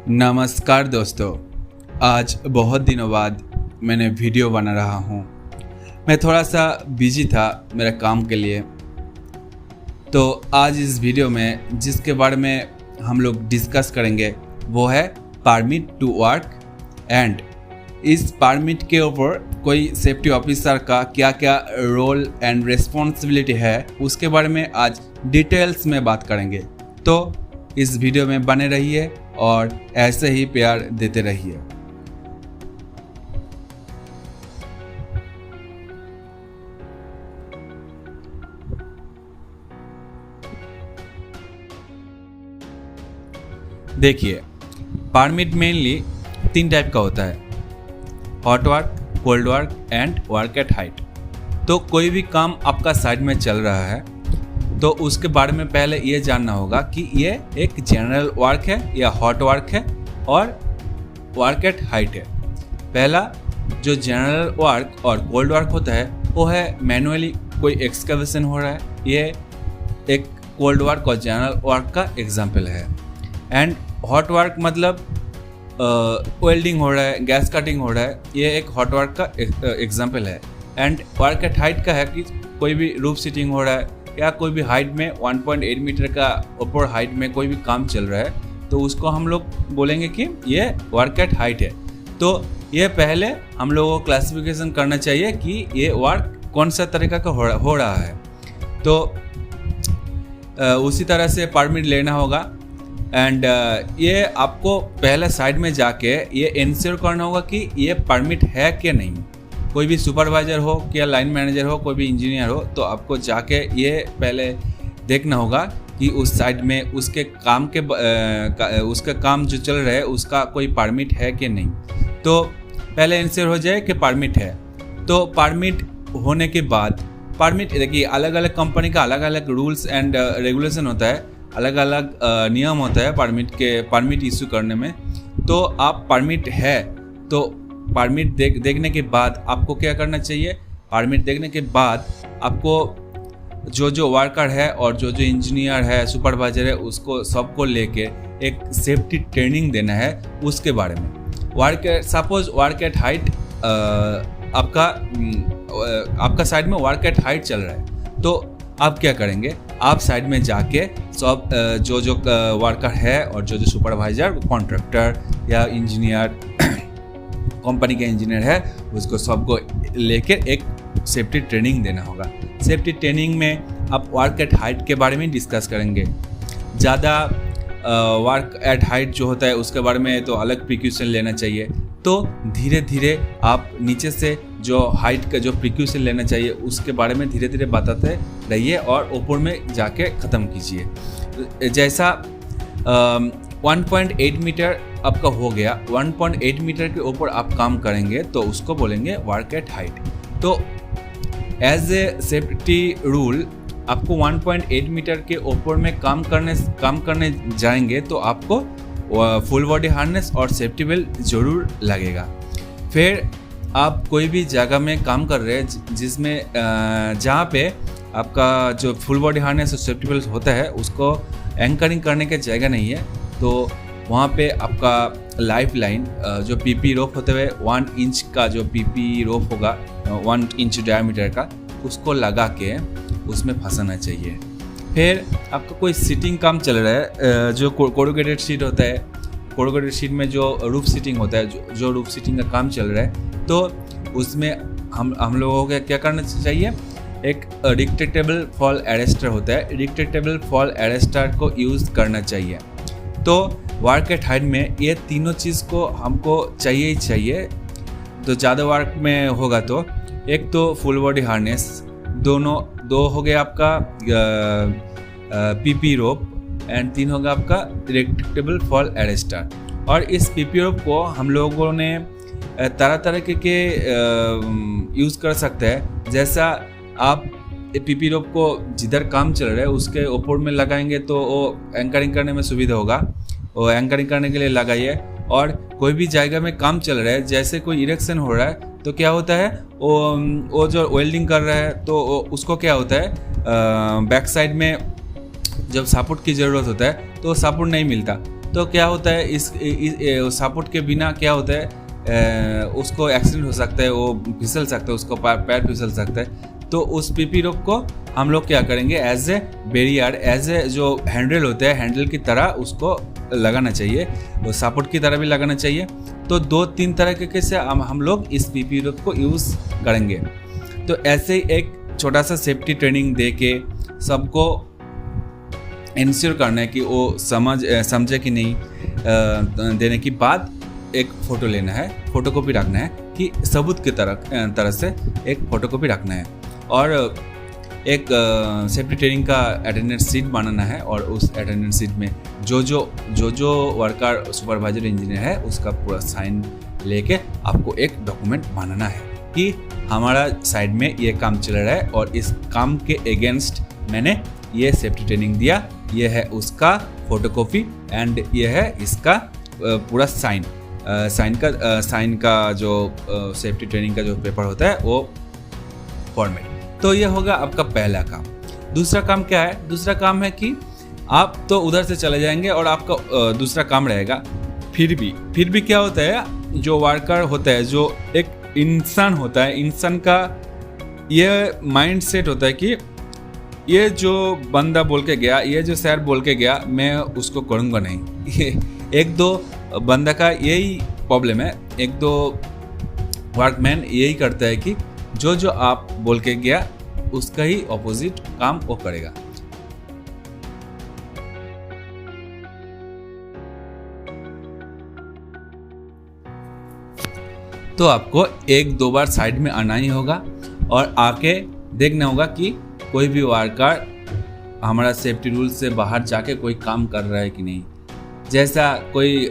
नमस्कार दोस्तों, आज बहुत दिनों बाद मैंने वीडियो बना रहा हूँ। मैं थोड़ा सा बिजी था मेरे काम के लिए। तो आज इस वीडियो में जिसके बारे में हम लोग डिस्कस करेंगे वो है परमिट टू वर्क। एंड इस परमिट के ऊपर कोई सेफ्टी ऑफिसर का क्या क्या रोल एंड रिस्पॉन्सिबिलिटी है उसके बारे में आज डिटेल्स में बात करेंगे। तो इस वीडियो में बने रहिए और ऐसे ही प्यार देते रहिए। देखिए, परमिट मेनली 3 टाइप का होता है: hot work, cold work and work at height. तो कोई भी काम आपका साइड में चल रहा है तो उसके बारे में पहले ये जानना होगा कि ये एक जनरल वर्क है या हॉट वर्क है और वर्क एट हाइट है। पहला जो जनरल वर्क और कोल्ड वर्क होता है वो है मैनुअली कोई एक्सकवेशन हो रहा है, ये एक कोल्ड वर्क और जनरल वर्क का एग्जाम्पल है। एंड हॉट वर्क मतलब वेल्डिंग हो रहा है, गैस कटिंग हो रहा है, ये एक हॉट वर्क का एग्जाम्पल है। एंड वर्क एट हाइट का है कि कोई भी रूफ सीटिंग हो रहा है या कोई भी हाइट में 1.8 मीटर का ऊपर हाइट में कोई भी काम चल रहा है तो उसको हम लोग बोलेंगे कि ये वर्क एट हाइट है। तो ये पहले हम लोगों को क्लासिफिकेशन करना चाहिए कि ये वर्क कौन सा तरीका का हो रहा है। तो उसी तरह से परमिट लेना होगा। एंड ये आपको पहले साइड में जाके ये इंश्योर करना होगा कि ये परमिट है कि नहीं। कोई भी सुपरवाइजर हो या लाइन मैनेजर हो, कोई भी इंजीनियर हो, तो आपको जाके ये पहले देखना होगा कि उस साइड में उसके काम के उसका काम जो चल रहा है उसका कोई परमिट है कि नहीं। तो पहले इंश्योर हो जाए कि परमिट है। तो परमिट होने के बाद परमिट देखिए, अलग अलग कंपनी का अलग अलग रूल्स एंड रेगुलेशन होता है, अलग अलग नियम होता है परमिट इशू करने में। तो आप परमिट है तो परमिट देखने के बाद आपको क्या करना चाहिए? परमिट देखने के बाद आपको जो वर्कर है और जो इंजीनियर है, सुपरवाइजर है, उसको सबको लेके एक सेफ्टी ट्रेनिंग देना है उसके बारे में। सपोज वर्क एट हाइट आपका साइड में वर्क एट हाइट चल रहा है तो आप क्या करेंगे? आप साइड में जाके सब जो वर्कर है और जो सुपरवाइजर, कॉन्ट्रैक्टर या इंजीनियर, कंपनी के इंजीनियर है, उसको सबको लेकर एक सेफ्टी ट्रेनिंग देना होगा। सेफ्टी ट्रेनिंग में आप वर्क एट हाइट के बारे में डिस्कस करेंगे। ज़्यादा वर्क एट हाइट जो होता है उसके बारे में तो अलग प्रिकॉशन लेना चाहिए। तो धीरे धीरे आप नीचे से जो हाइट का जो प्रिकॉशन लेना चाहिए उसके बारे में धीरे धीरे बताते रहिए और ऊपर में जाके ख़त्म कीजिए। जैसा 1.8 मीटर आपका हो गया, 1.8 मीटर के ऊपर आप काम करेंगे तो उसको बोलेंगे वर्क एट हाइट। तो एज ए सेफ्टी रूल आपको 1.8 मीटर के ऊपर में काम करने जाएंगे तो आपको फुल बॉडी हार्नेस और सेफ्टी बेल्ट जरूर लगेगा। फिर आप कोई भी जगह में काम कर रहे हैं जिसमें जहाँ पे आपका जो फुल बॉडी हार्नेस और सेफ्टी बेल्ट होता है उसको एंकरिंग करने की जगह नहीं है तो वहाँ पे आपका लाइफ लाइन जो पीपी रोप होते हुए 1 इंच का जो पीपी रोप होगा 1 इंच डायमीटर का, उसको लगा के उसमें फंसाना चाहिए। फिर आपका कोई सीटिंग काम चल रहा है, जो कोरुगेटेड शीट होता है, कोरुगेटेड शीट में जो रूफ सीटिंग होता है, जो रूफ सीटिंग का काम चल रहा है तो उसमें हम लोगों को क्या करना चाहिए? एक रिट्रैक्टेबल फॉल अरेस्टर होता है, रिट्रैक्टेबल फॉल अरेस्टर को यूज़ करना चाहिए। तो वर्क एट हाइट में ये तीनों चीज़ को हमको चाहिए ही चाहिए। तो ज़्यादा वर्क में होगा तो एक तो फुल बॉडी हार्नेस, दो हो गया आपका पीपी रोप एंड 3 होगा आपका रिट्रैक्टेबल फॉल अरेस्टर। और इस पीपी रोप को हम लोगों ने तरह तरह के यूज़ कर सकते हैं। जैसा आप पीपी रोप को जिधर काम चल रहा है उसके ऊपर में लगाएंगे तो वो एंकरिंग करने में सुविधा होगा, वो एंकरिंग करने के लिए लगाइए। और कोई भी जगह में काम चल रहा है, जैसे कोई इरेक्शन हो रहा है तो क्या होता है, वो जो वेल्डिंग कर रहा है तो उसको क्या होता है, बैक साइड में जब सपोर्ट की ज़रूरत होता है तो सपोर्ट नहीं मिलता, तो क्या होता है इस सपोर्ट के बिना क्या होता है उसको एक्सीडेंट हो सकता है, वो फिसल सकता है, उसको पैर फिसल सकता है। तो उस पीपी रोप को हम लोग क्या करेंगे, as a barrier, as a जो हैंडल होता है हैंडल की तरह उसको लगाना चाहिए, वो सपोर्ट की तरह भी लगाना चाहिए। तो 2-3 तरीके से हम लोग इस पीपी रोप को यूज़ करेंगे। तो ऐसे ही एक छोटा सा सेफ्टी ट्रेनिंग दे के सबको इंश्योर करना है कि वो समझे कि नहीं, देने के बाद एक फ़ोटो लेना है, फ़ोटोकॉपी रखना है कि सबूत की तरह से एक फ़ोटोकॉपी रखना है, और एक सेफ्टी ट्रेनिंग का अटेंडेंस शीट बनाना है, और उस अटेंडेंस शीट में जो वर्कर सुपरवाइजर इंजीनियर है उसका पूरा साइन लेके आपको एक डॉक्यूमेंट बनाना है कि हमारा साइड में ये काम चल रहा है और इस काम के अगेंस्ट मैंने ये सेफ्टी ट्रेनिंग दिया, ये है उसका फोटोकॉपी एंड ये है इसका पूरा साइन का जो सेफ्टी ट्रेनिंग का जो पेपर होता है वो फॉर्मेट। तो ये होगा आपका पहला काम। दूसरा काम क्या है? दूसरा काम है कि आप तो उधर से चले जाएंगे और आपका दूसरा काम रहेगा। फिर भी क्या होता है, जो वर्कर होता है, जो एक इंसान होता है, इंसान का ये माइंड सेट होता है कि ये जो बंदा बोल के गया, ये जो सर बोल के गया, मैं उसको करूँगा नहीं। ये एक दो बंदा का यही प्रॉब्लम है, एक दो वर्कमैन यही करता है कि जो आप बोल के गया उसका ही ऑपोजिट काम वो करेगा। तो आपको 1-2 बार साइड में आना ही होगा और आके देखना होगा कि कोई भी वर्कर हमारा सेफ्टी रूल से बाहर जाके कोई काम कर रहा है कि नहीं। जैसा कोई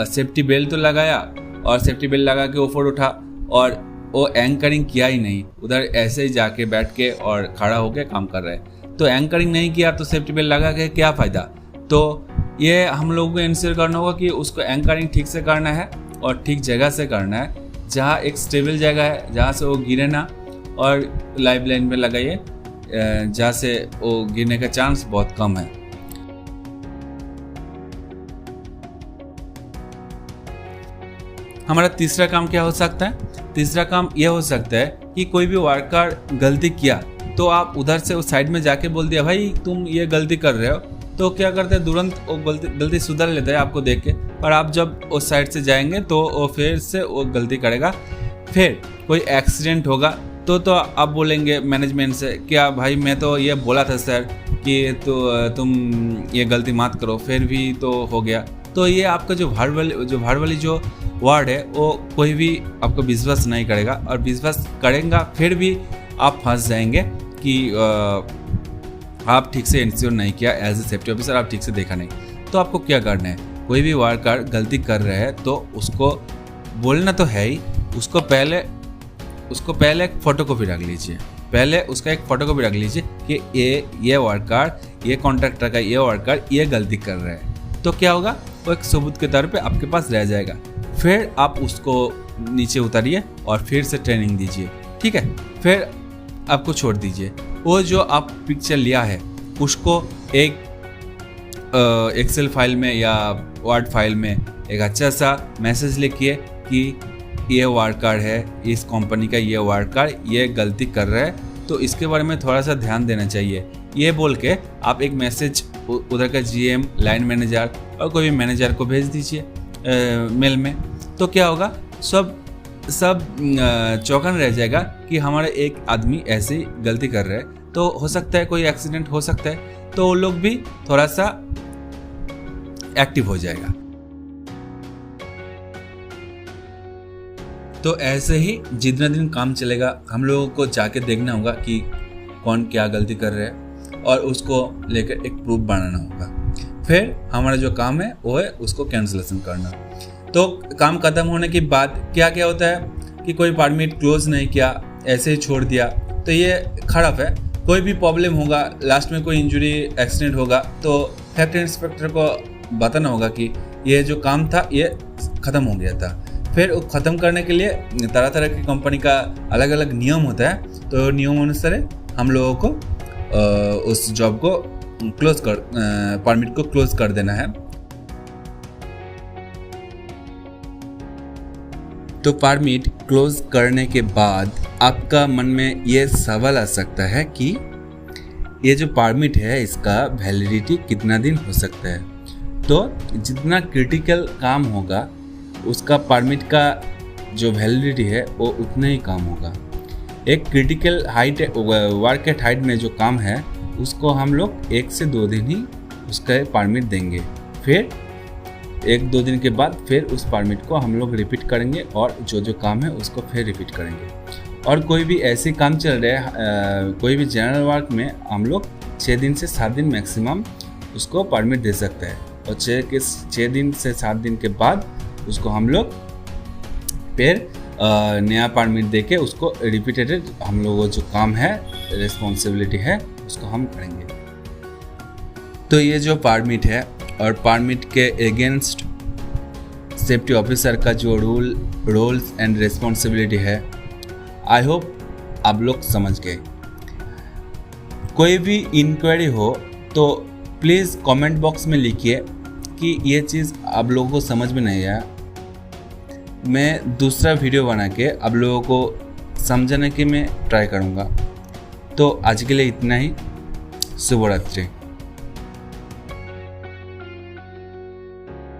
सेफ्टी बेल्ट तो लगाया और सेफ्टी बेल्ट लगा के ऊपर उठा और वो एंकरिंग किया ही नहीं, उधर ऐसे ही जाके बैठ के और खड़ा होके काम कर रहे हैं। तो एंकरिंग नहीं किया तो सेफ्टी बेल्ट लगा के क्या फ़ायदा। तो ये हम लोगों को इंश्योर करना होगा कि उसको एंकरिंग ठीक से करना है और ठीक जगह से करना है, जहाँ एक स्टेबल जगह है, जहाँ से वो गिरे ना, और लाइव लाइन पे लगाइए जहाँ से वो गिरने का चांस बहुत कम है। हमारा तीसरा काम क्या हो सकता है? तीसरा काम यह हो सकता है कि कोई भी वर्कर गलती किया तो आप उधर से उस साइड में जाके बोल दिया, भाई तुम ये गलती कर रहे हो। तो क्या करते हैं, तुरंत वो गलती सुधर लेता है आपको देख के, और आप जब उस साइड से जाएंगे तो वो फिर से वो गलती करेगा। फिर कोई एक्सीडेंट होगा तो आप बोलेंगे मैनेजमेंट से, क्या भाई मैं तो ये बोला था सर कि तो तुम ये गलती मत करो, फिर भी तो हो गया। तो ये आपका जो वर्बली जो वर्ड है वो कोई भी आपको विश्वास नहीं करेगा, और विश्वास करेगा फिर भी आप फंस जाएंगे कि आप ठीक से इंश्योर नहीं किया, एज ए सेफ्टी ऑफिसर आप ठीक से देखा नहीं। तो आपको क्या करना है, कोई भी वर्कर गलती कर रहे हैं तो उसको बोलना तो है ही, उसको पहले एक फोटोकॉपी रख लीजिए, पहले उसका एक फोटोकॉपी रख लीजिए कि ये वर्कर, ये कॉन्ट्रैक्टर का ये वर्कर ये गलती कर रहा है। तो क्या होगा, वो एक सबूत के तौर पे आपके पास रह जाएगा। फिर आप उसको नीचे उतारिए और फिर से ट्रेनिंग दीजिए, ठीक है। फिर आपको छोड़ दीजिए, वो जो आप पिक्चर लिया है उसको एक एक्सेल फाइल में या वर्ड फाइल में एक अच्छा सा मैसेज लिखिए कि ये वर्कर है, इस कंपनी का ये वर्कर ये गलती कर रहा है, तो इसके बारे में थोड़ा सा ध्यान देना चाहिए। ये बोल के आप एक मैसेज उधर का जीएम, लाइन मैनेजर और कोई भी मैनेजर को भेज दीजिए मेल में। तो क्या होगा, सब चौकन रह जाएगा कि हमारा एक आदमी ऐसी गलती कर रहा है। तो हो सकता है कोई एक्सीडेंट हो सकता है, तो वो लोग भी थोड़ा सा एक्टिव हो जाएगा। तो ऐसे ही जितना दिन काम चलेगा हम लोगों को जाके देखना होगा कि कौन क्या गलती कर रहा है और उसको लेकर एक प्रूफ बनाना होगा। फिर हमारा जो काम है वो है उसको कैंसिलेशन करना। तो काम खत्म होने के बाद क्या क्या होता है कि कोई परमिट क्लोज नहीं किया, ऐसे ही छोड़ दिया, तो ये खराब है। कोई भी प्रॉब्लम होगा, लास्ट में कोई इंजरी एक्सीडेंट होगा, तो फैक्ट्री इंस्पेक्टर को बताना होगा कि ये जो काम था ये ख़त्म हो गया था। फिर वो ख़त्म करने के लिए तरह तरह की कंपनी का अलग अलग नियम होता है, तो नियम अनुसार हम लोगों को उस जॉब को परमिट को क्लोज कर देना है। तो परमिट क्लोज करने के बाद आपका मन में ये सवाल आ सकता है कि ये जो परमिट है इसका वैलिडिटी कितना दिन हो सकता है। तो जितना क्रिटिकल काम होगा उसका परमिट का जो वैलिडिटी है वो उतना ही काम होगा। एक critical height work at height में जो काम है उसको हम लोग 1 से 2 दिन ही उसका परमिट देंगे, फिर 1-2 दिन के बाद फिर उस परमिट को हम लोग रिपीट करेंगे और जो काम है उसको फिर रिपीट करेंगे। और कोई भी ऐसे काम चल रहे हैं कोई भी जनरल वर्क में हम लोग 6 दिन से 7 दिन मैक्सिमम उसको परमिट दे सकते हैं और 6 दिन से 7 दिन के बाद उसको हम लोग फिर नया परमिट देके उसको रिपीटेड हम लोगों जो काम है रिस्पॉन्सिबिलिटी है उसको हम करेंगे। तो ये जो परमिट है और परमिट के अगेंस्ट सेफ्टी ऑफिसर का जो रूल्स एंड रिस्पॉन्सिबिलिटी है, आई होप आप लोग समझ गए। कोई भी इंक्वायरी हो तो प्लीज़ कमेंट बॉक्स में लिखिए कि ये चीज़ आप लोगों को समझ में नहीं आया। मैं दूसरा वीडियो बना के आप लोगों को समझाने की मैं ट्राई करूँगा। तो आज के लिए इतना ही। शुभ रात्रि।